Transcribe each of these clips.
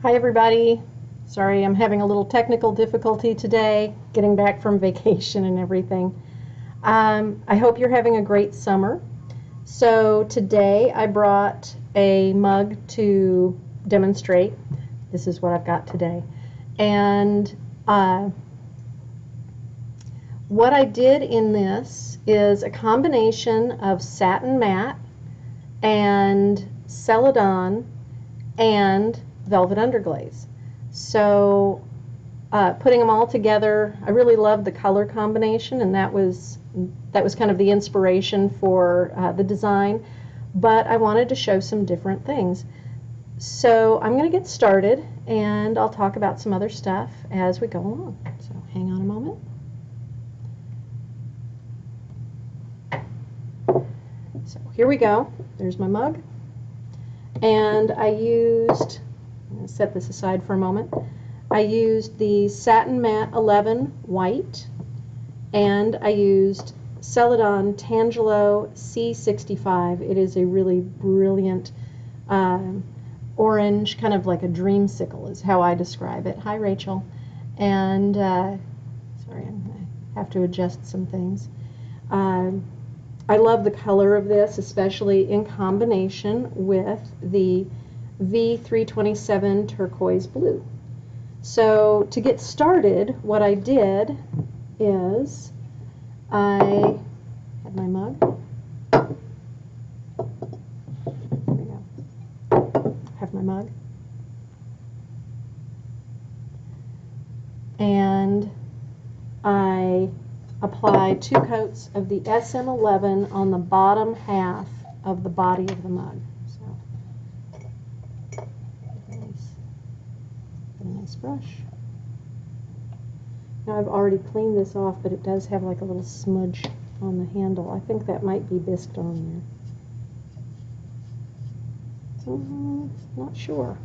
Hi everybody. Sorry, I'm having a little technical difficulty today, getting back from vacation and everything. I hope you're having a great summer. So today I brought a mug to demonstrate. This is what I've got today. And what I did in this is a combination of satin matte and celadon and velvet underglaze. So putting them all together, I really loved the color combination, and that was kind of the inspiration for the design, but I wanted to show some different things. So I'm going to get started, and I'll talk about some other stuff as we go along. So hang on a moment. So here we go. There's my mug, and I used, I'm going to set this aside for a moment. I used the Satin Matte 11 white, and I used Celadon Tangelo C65. It is a really brilliant orange, kind of like a dreamsicle is how I describe it. Hi, Rachel. And sorry, I'm going to have to adjust some things. I love the color of this, especially in combination with the V327 turquoise blue. So to get started, what I did is I had my mug. There we go. I have my mug. And I apply 2 coats of the SM11 on the bottom half of the body of the mug. So, a nice brush. Now I've already cleaned this off, but it does have like a little smudge on the handle. I think that might be biscuit on there. Not sure.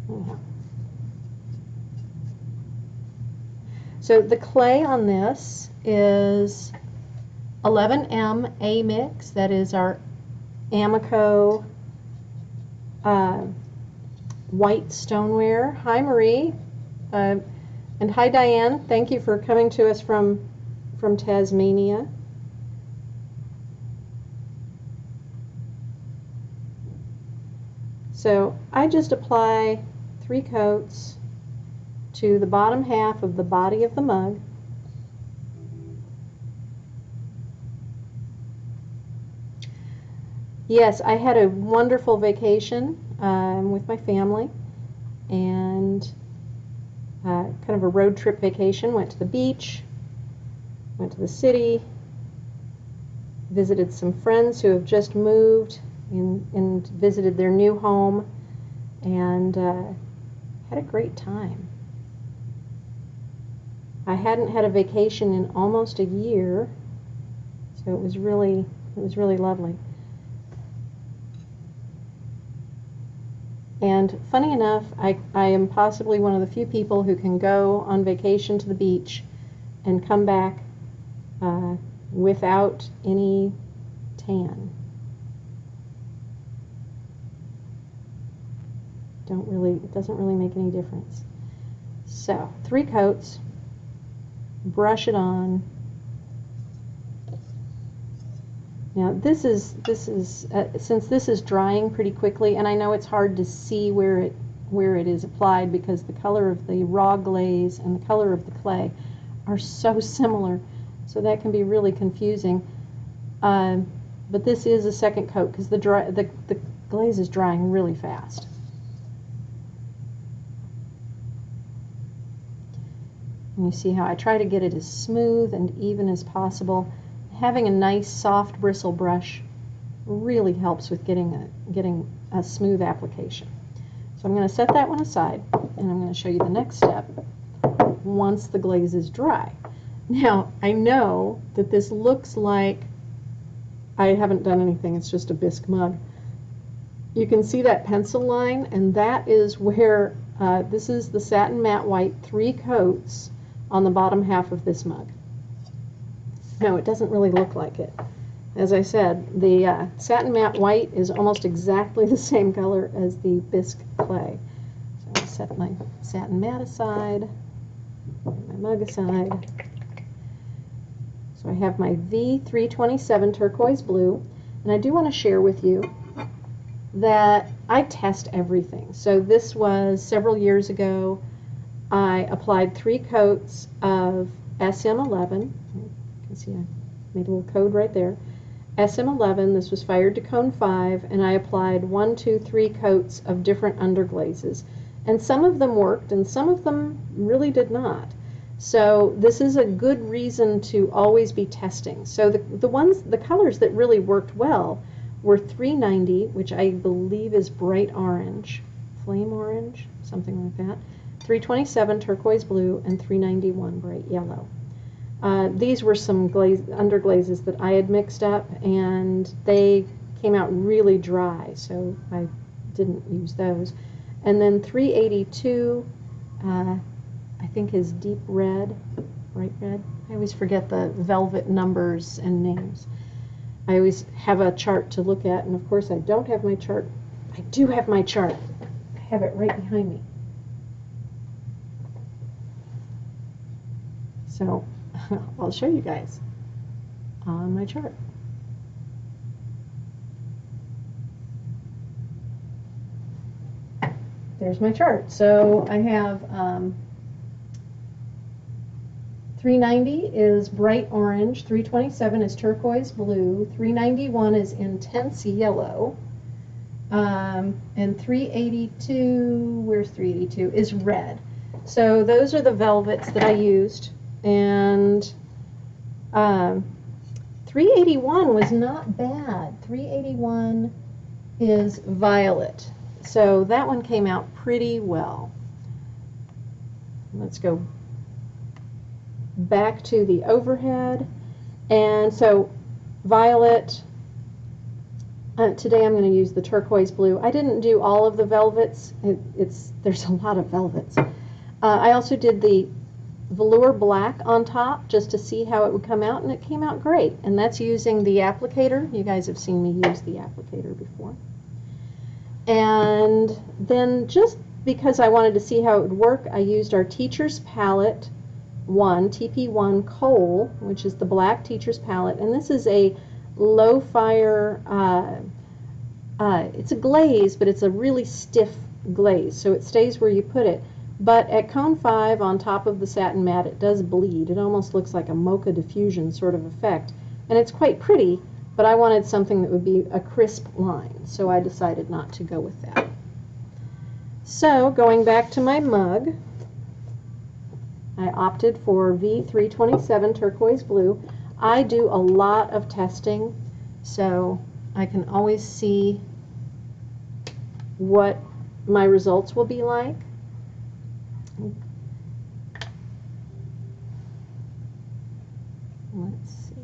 Anyhow. So the clay on this is 11M A mix. That is our Amako white stoneware. Hi Marie, and hi Diane. Thank you for coming to us from Tasmania. So I just apply 3 coats to the bottom half of the body of the mug. Yes, I had a wonderful vacation with my family, and kind of a road trip vacation. Went to the beach, went to the city, visited some friends who have just moved and visited their new home, and had a great time. I hadn't had a vacation in almost a year, so it was really lovely. And funny enough, I am possibly one of the few people who can go on vacation to the beach and come back without any tan. It doesn't really make any difference. So 3 coats. Brush it on. Now this is since this is drying pretty quickly, and I know it's hard to see where it is applied because the color of the raw glaze and the color of the clay are so similar, so that can be really confusing. But this is a second coat because the glaze is drying really fast. And you see how I try to get it as smooth and even as possible. Having a nice soft bristle brush really helps with getting a smooth application. So I'm going to set that one aside, and I'm going to show you the next step once the glaze is dry. Now I know that this looks like I haven't done anything, it's just a bisque mug. You can see that pencil line, and that is where this is the Satin Matte White 3 coats on the bottom half of this mug. No, it doesn't really look like it. as I said, the satin matte white is almost exactly the same color as the bisque clay. So I'll set my satin matte aside, my mug aside. So I have my V327 turquoise blue, and I do want to share with you that I test everything. So this was several years ago. I applied 3 coats of SM11. You can see I made a little code right there. SM11, this was fired to cone 5, and I applied 1, 2, 3 coats of different underglazes. And some of them worked, and some of them really did not. So this is a good reason to always be testing. So the colors that really worked well were 390, which I believe is bright orange, flame orange, something like that, 327 turquoise blue, and 391 bright yellow. These were some underglazes that I had mixed up, and they came out really dry, so I didn't use those. And then 382, I think is deep red, bright red. I always forget the velvet numbers and names. I always have a chart to look at, and of course I don't have my chart. I do have my chart. I have it right behind me. So I'll show you guys on my chart. There's my chart. So I have 390 is bright orange, 327 is turquoise blue, 391 is intense yellow, and 382, where's 382, is red. So those are the velvets that I used, and 381 was not bad. 381 is violet. So that one came out pretty well. Let's go back to the overhead. And so violet, today I'm going to use the turquoise blue. I didn't do all of the velvets. There's a lot of velvets. I also did the velour black on top just to see how it would come out, and it came out great. And that's using the applicator. You guys have seen me use the applicator before. And then just because I wanted to see how it would work, I used our Teacher's Palette 1, TP1 Coal, which is the black Teacher's Palette. And this is a low fire, it's a glaze, but it's a really stiff glaze, so it stays where you put it. But at cone 5 on top of the satin matte, it does bleed. It almost looks like a mocha diffusion sort of effect. And it's quite pretty, but I wanted something that would be a crisp line, so I decided not to go with that. So going back to my mug, I opted for V327 turquoise blue. I do a lot of testing, so I can always see what my results will be like. Let's see.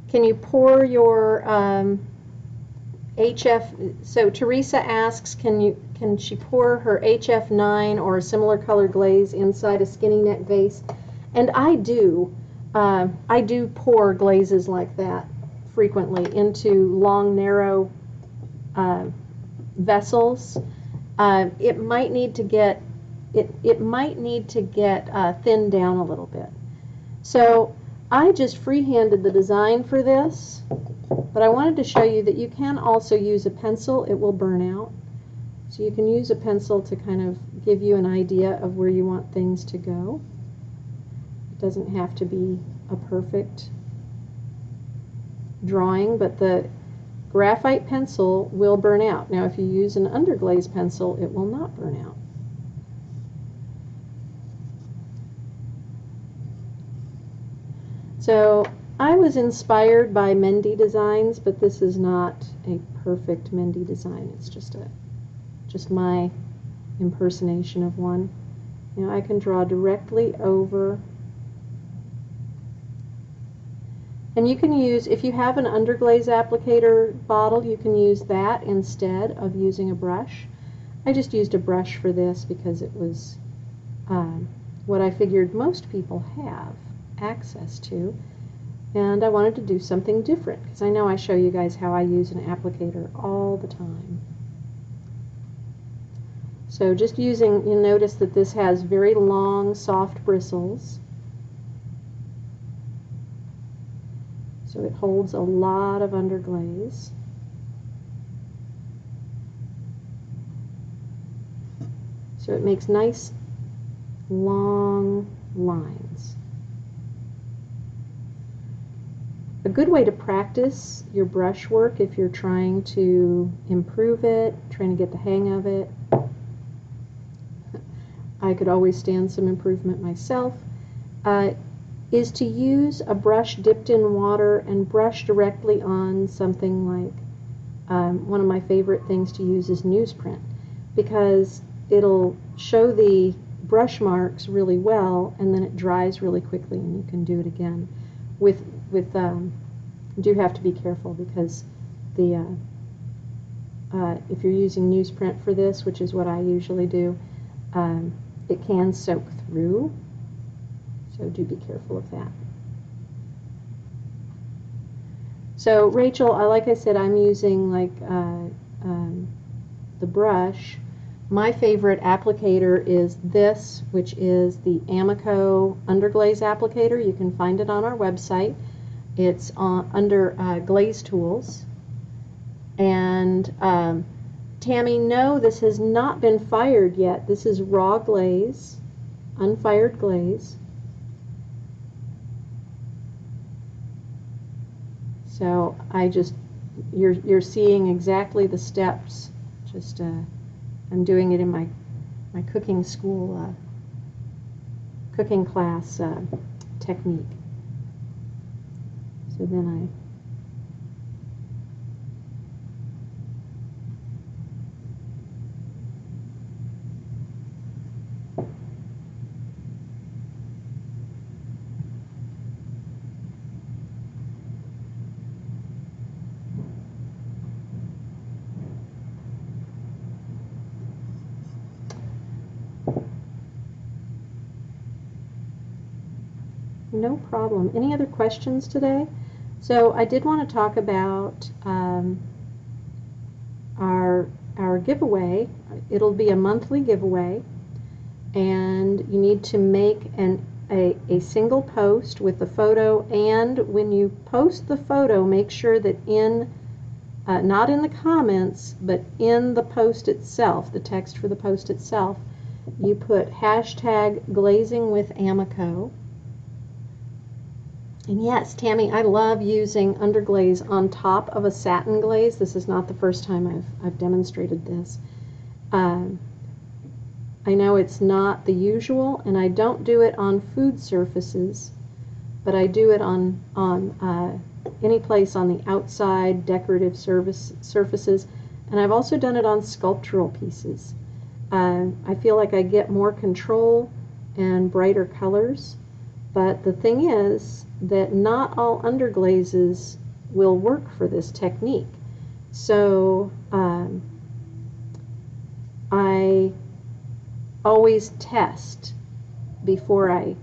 Can you pour your HF? So Teresa asks, can she pour her HF9 or a similar color glaze inside a skinny neck vase? And I do. I do pour glazes like that frequently into long, narrow vessels. It might need to get thinned down a little bit. So I just freehanded the design for this, but I wanted to show you that you can also use a pencil. It will burn out. So you can use a pencil to kind of give you an idea of where you want things to go. It doesn't have to be a perfect drawing, but the graphite pencil will burn out. Now if you use an underglaze pencil, it will not burn out. So I was inspired by Mendy designs, but this is not a perfect Mendy design. It's just my impersonation of one. Now I can draw directly over. And you can use, if you have an underglaze applicator bottle, you can use that instead of using a brush. I just used a brush for this because it was what I figured most people have access to. And I wanted to do something different because I know I show you guys how I use an applicator all the time. So just using, you'll notice that this has very long, soft bristles. So it holds a lot of underglaze. So it makes nice, long lines. A good way to practice your brush work if you're trying to improve it, trying to get the hang of it. I could always stand some improvement myself, is to use a brush dipped in water and brush directly on something like, one of my favorite things to use is newsprint, because it'll show the brush marks really well and then it dries really quickly and you can do it again. You do have to be careful because the if you're using newsprint for this, which is what I usually do, it can soak through, so do be careful of that. So Rachel, like I said, I'm using like the brush. My favorite applicator is this, which is the Amako underglaze applicator. You can find it on our website. It's under Glaze Tools. And Tammy, no, this has not been fired yet. This is raw glaze, unfired glaze. So you're seeing exactly the steps. Just I'm doing it in my cooking school cooking class technique. So then no problem. Any other questions today? So I did want to talk about our giveaway. It'll be a monthly giveaway, and you need to make a single post with the photo, and when you post the photo, make sure that not in the comments, but in the post itself, the text for the post itself, you put hashtag glazing with Amako. And yes, Tammy, I love using underglaze on top of a satin glaze. This is not the first time I've demonstrated this. I know it's not the usual, and I don't do it on food surfaces, but I do it on any place on the outside, decorative surfaces, and I've also done it on sculptural pieces. I feel like I get more control and brighter colors, but the thing is that not all underglazes will work for this technique. So I always test before I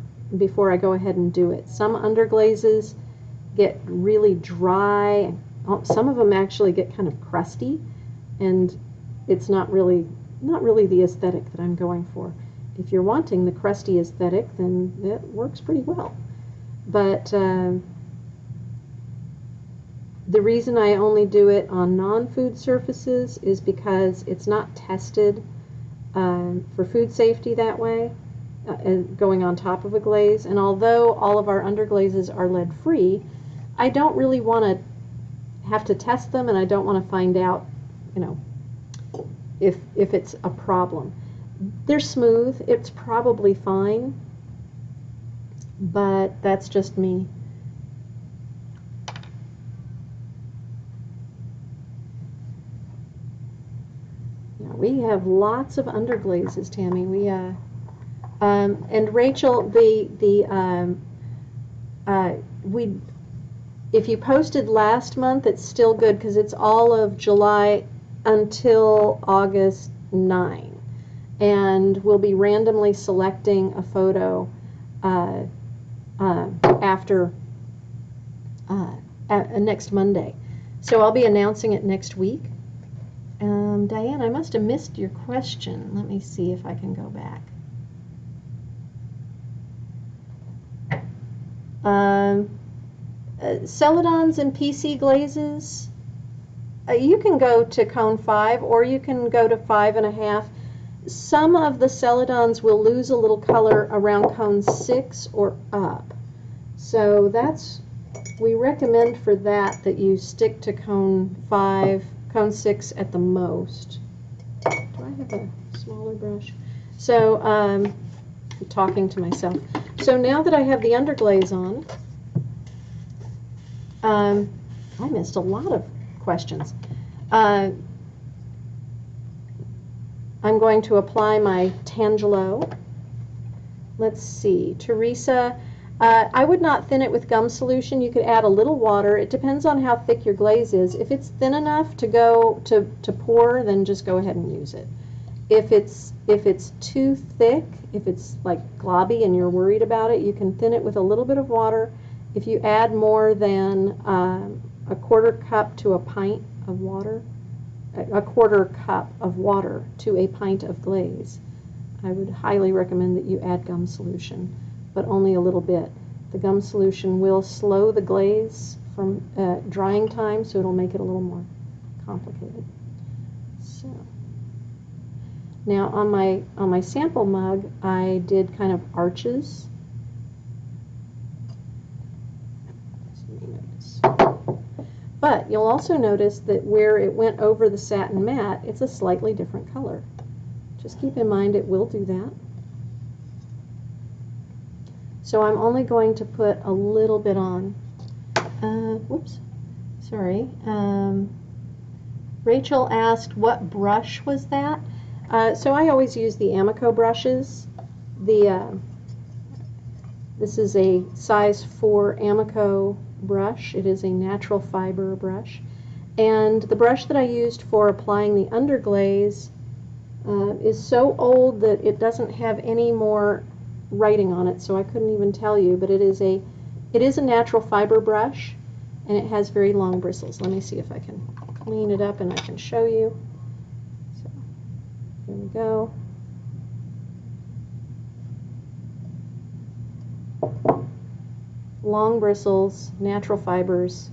go ahead and do it. Some underglazes get really dry. Some of them actually get kind of crusty, and it's not really the aesthetic that I'm going for. If you're wanting the crusty aesthetic, then it works pretty well. But the reason I only do it on non-food surfaces is because it's not tested for food safety that way, going on top of a glaze. And although all of our underglazes are lead-free, I don't really want to have to test them, and I don't want to find out, if it's a problem. They're smooth. It's probably fine, but that's just me. Yeah, we have lots of underglazes, Tammy. And Rachel, if you posted last month, it's still good because it's all of July until August 9. And we'll be randomly selecting a photo after next Monday. So I'll be announcing it next week. Diane, I must have missed your question. Let me see if I can go back. Celadons and PC glazes, you can go to cone 5 or you can go to 5.5. Some of the celadons will lose a little color around cone 6 or up. So we recommend for that you stick to cone 5, cone 6 at the most. Do I have a smaller brush? So I'm talking to myself. So now that I have the underglaze on, I missed a lot of questions. I'm going to apply my Tangelo. Let's see, Teresa, I would not thin it with gum solution. You could add a little water. It depends on how thick your glaze is. If it's thin enough to go to pour, then just go ahead and use it. If it's too thick, if it's like globby and you're worried about it, you can thin it with a little bit of water. If you add more than a quarter cup to a pint of water, a quarter cup of water to a pint of glaze, I would highly recommend that you add gum solution, but only a little bit. The gum solution will slow the glaze from drying time, so it'll make it a little more complicated. So now on my sample mug, I did kind of arches. But you'll also notice that where it went over the satin matte, it's a slightly different color. Just keep in mind it will do that. So I'm only going to put a little bit on. Whoops, sorry. Rachel asked, what brush was that? So I always use the Amako brushes. This is a size 4 Amako brush. It is a natural fiber brush. And the brush that I used for applying the underglaze is so old that it doesn't have any more writing on it, so I couldn't even tell you, but it is a natural fiber brush, and it has very long bristles. Let me see if I can clean it up and I can show you. So here we go. Long bristles, natural fibers,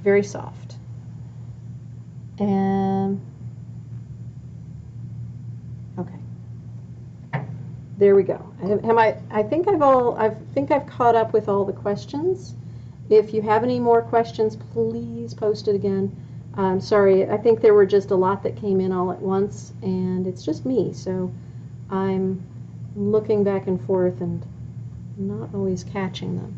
very soft. And okay, there we go. I think I've caught up with all the questions. If you have any more questions, please post it again. Sorry, I think there were just a lot that came in all at once, and it's just me, so I'm looking back and forth and not always catching them.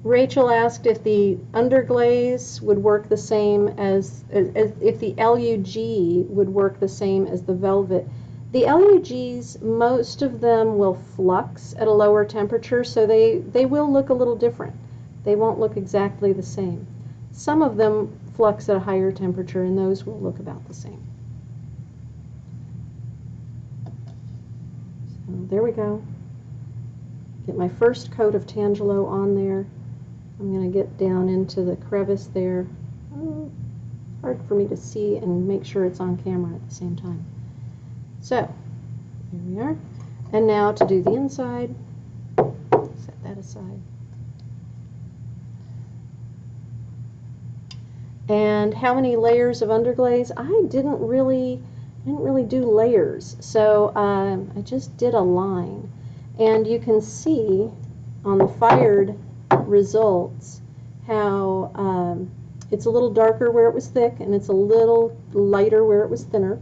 Rachel asked if the underglaze would work the same as if the LUG would work the same as the velvet. The LUGs, most of them will flux at a lower temperature, so they will look a little different. They won't look exactly the same. Some of them flux at a higher temperature, and those will look about the same. So there we go. Get my first coat of Tangelo on there. I'm going to get down into the crevice there. Hard for me to see and make sure it's on camera at the same time. So, here we are. And now to do the inside. Set that aside. And how many layers of underglaze? I didn't really do layers, so I just did a line. And you can see on the fired results how it's a little darker where it was thick and it's a little lighter where it was thinner.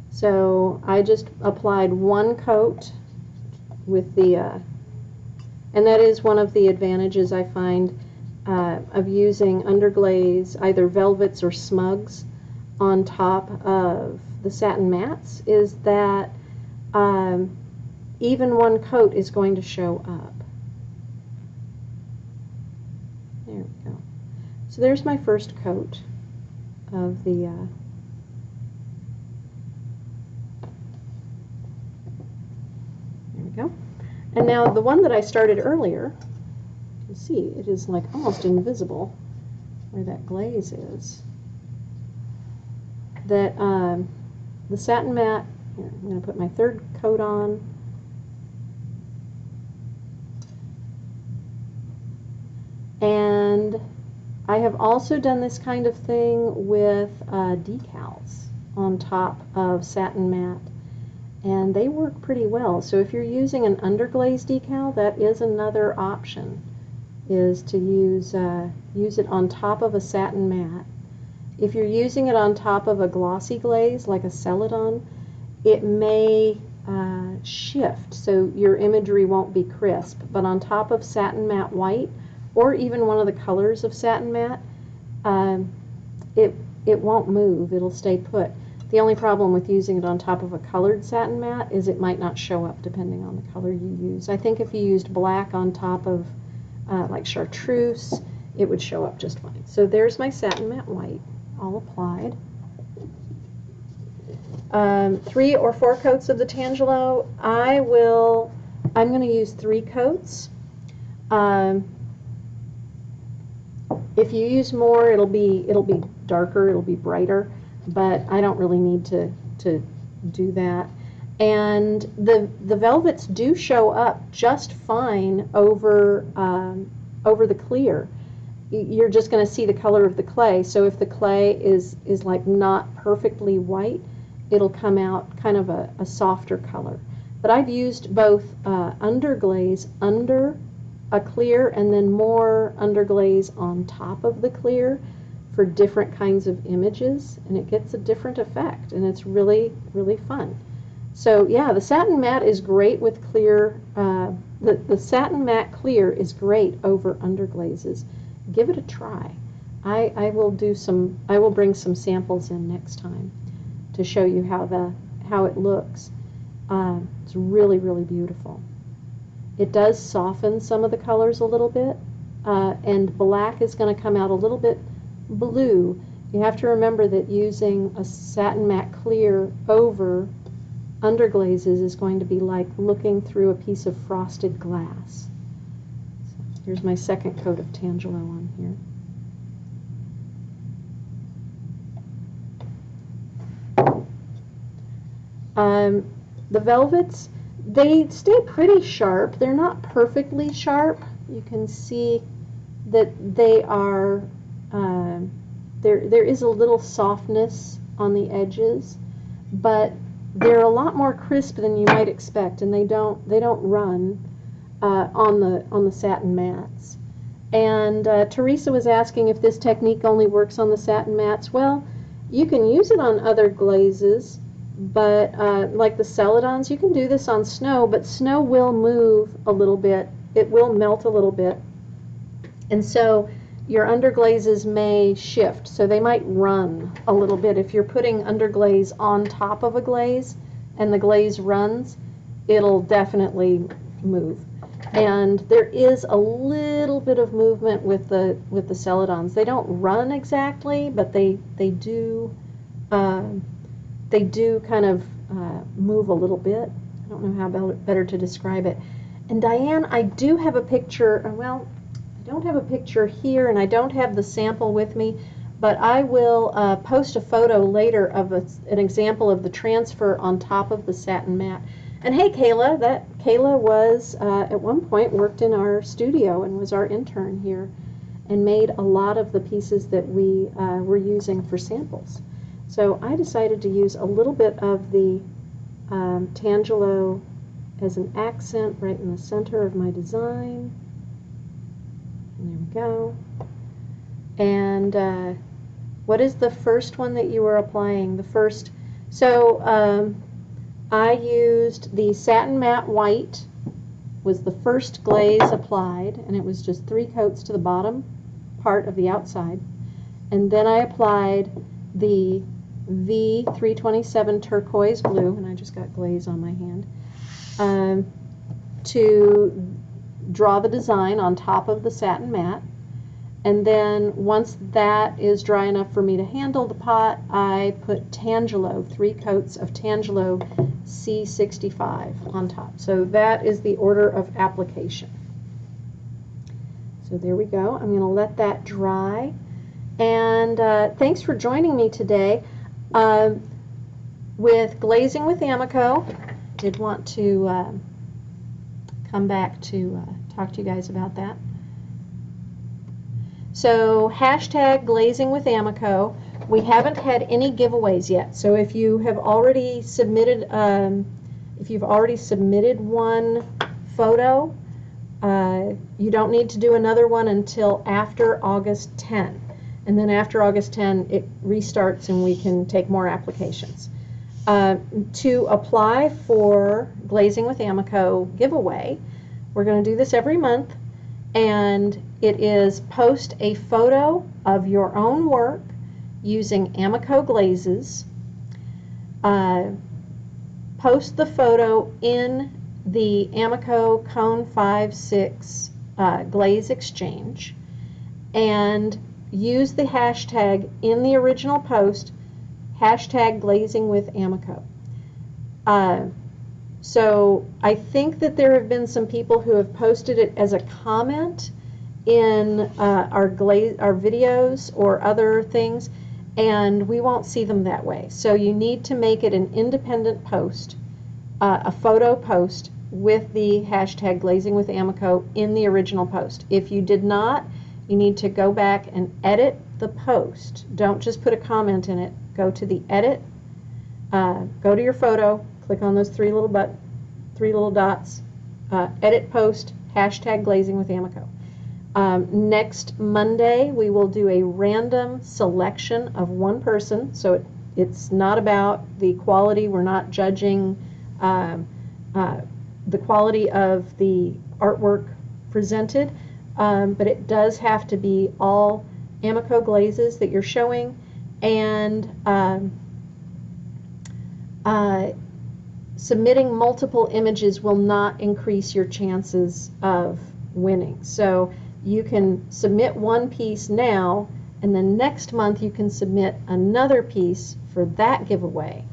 So I just applied one coat with the, and that is one of the advantages I find of using underglaze, either velvets or smugs, on top of the satin mattes, is that even one coat is going to show up. There we go. So there's my first coat of the go. And now the one that I started earlier, you can see it is like almost invisible where that glaze is. That the satin matte, here, I'm going to put my third coat on. And I have also done this kind of thing with decals on top of satin matte, and they work pretty well. So if you're using an underglaze decal, that is another option, is to use it on top of a satin matte. If you're using it on top of a glossy glaze like a Celadon, it may shift, so your imagery won't be crisp. But on top of satin matte white, or even one of the colors of satin matte, it won't move. It'll stay put. The only problem with using it on top of a colored satin matte is it might not show up depending on the color you use. I think if you used black on top of like chartreuse, it would show up just fine. So there's my satin matte white, all applied. 3 or 4 coats of the Tangelo. I'm going to use 3 coats. If you use more, it'll be darker, it'll be brighter, but I don't really need to do that. And the velvets do show up just fine over the clear. You're just going to see the color of the clay. So if the clay is like not perfectly white, it'll come out kind of a softer color. But I've used both underglaze under a clear and then more underglaze on top of the clear for different kinds of images, and it gets a different effect, and it's really, really fun. So yeah, the satin matte is great with clear. The satin matte clear is great over underglazes. Give it a try. I will bring some samples in next time to show you how it looks. It's really, really beautiful. It does soften some of the colors a little bit, and black is going to come out a little bit blue. You have to remember that using a satin matte clear over underglazes is going to be like looking through a piece of frosted glass. So here's my second coat of Tangelo on here. The velvets, they stay pretty sharp. They're not perfectly sharp. You can see that they are, there is a little softness on the edges, but they're a lot more crisp than you might expect, and they don't run on the satin mattes. And Teresa was asking if this technique only works on the satin mattes. Well, you can use it on other glazes, but like the Celadons, you can do this on snow, but snow will move a little bit. It will melt a little bit. And so your underglazes may shift, so they might run a little bit. If you're putting underglaze on top of a glaze and the glaze runs, it'll definitely move. And there is a little bit of movement with the Celadons. They don't run exactly, but they do kind of move a little bit. I don't know how better to describe it. And Diane, I do have a picture. Well, I don't have a picture here, and I don't have the sample with me, but I will post a photo later of an example of the transfer on top of the satin matte. And hey, Kayla, Kayla was at one point worked in our studio and was our intern here and made a lot of the pieces that we were using for samples. So I decided to use a little bit of the Tangelo as an accent right in the center of my design. And there we go. And what is the first one that you were applying? The first, so I used the satin matte white was the first glaze applied, and it was just 3 coats to the bottom part of the outside. And then I applied the V327 turquoise blue, and I just got glaze on my hand, to draw the design on top of the satin matte. And then once that is dry enough for me to handle the pot, I put Tangelo, 3 coats of Tangelo C65 on top. So that is the order of application. So there we go. I'm going to let that dry. And thanks for joining me today with Glazing with Ammaco. Did want to come back to talk to you guys about that. So hashtag Glazing with Ammaco. We haven't had any giveaways yet. So if you have already submitted, one photo, you don't need to do another one until after August 10. And then after August 10, it restarts and we can take more applications. To apply for Glazing with Ammaco giveaway, we're going to do this every month, and it is post a photo of your own work using Ammaco glazes. Post the photo in the Ammaco Cone 5/6 glaze exchange, and use the hashtag in the original post, hashtag Glazing with Ammaco. So I think that there have been some people who have posted it as a comment in our videos or other things, and we won't see them that way. So you need to make it an independent post, a photo post with the hashtag Glazing with Ammaco in the original post. If you did not, you need to go back and edit the post. Don't just put a comment in it. Go to the edit, go to your photo, click on those three little dots, edit post, hashtag Glazing with Ammaco. Next Monday, we will do a random selection of one person. So it's not about the quality. We're not judging the quality of the artwork presented, but it does have to be all Ammaco glazes that you're showing, and submitting multiple images will not increase your chances of winning. So you can submit one piece now, and then next month you can submit another piece for that giveaway.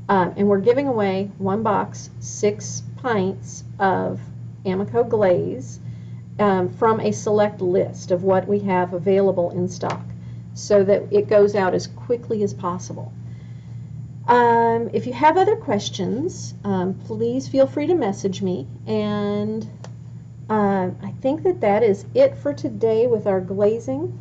And we're giving away one box, 6 pints of Ammaco glaze from a select list of what we have available in stock, so that it goes out as quickly as possible. If you have other questions, please feel free to message me. And I think that is it for today with our glazing.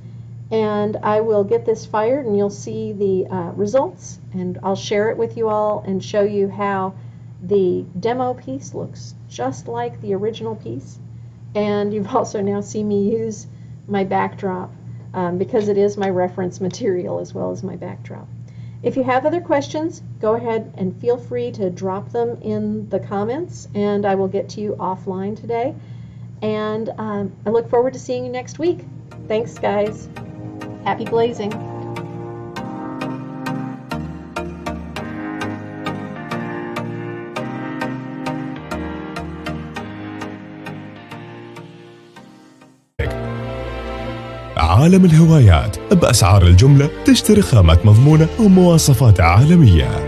And I will get this fired, and you'll see the results, and I'll share it with you all and show you how the demo piece looks just like the original piece. And you've also now seen me use my backdrop because it is my reference material as well as my backdrop. If you have other questions, go ahead and feel free to drop them in the comments, and I will get to you offline today. And I look forward to seeing you next week. Thanks, guys. Happy glazing. عالم الهوايات بأسعار الجملة، تشتري خامات مضمونة ومواصفات عالمية.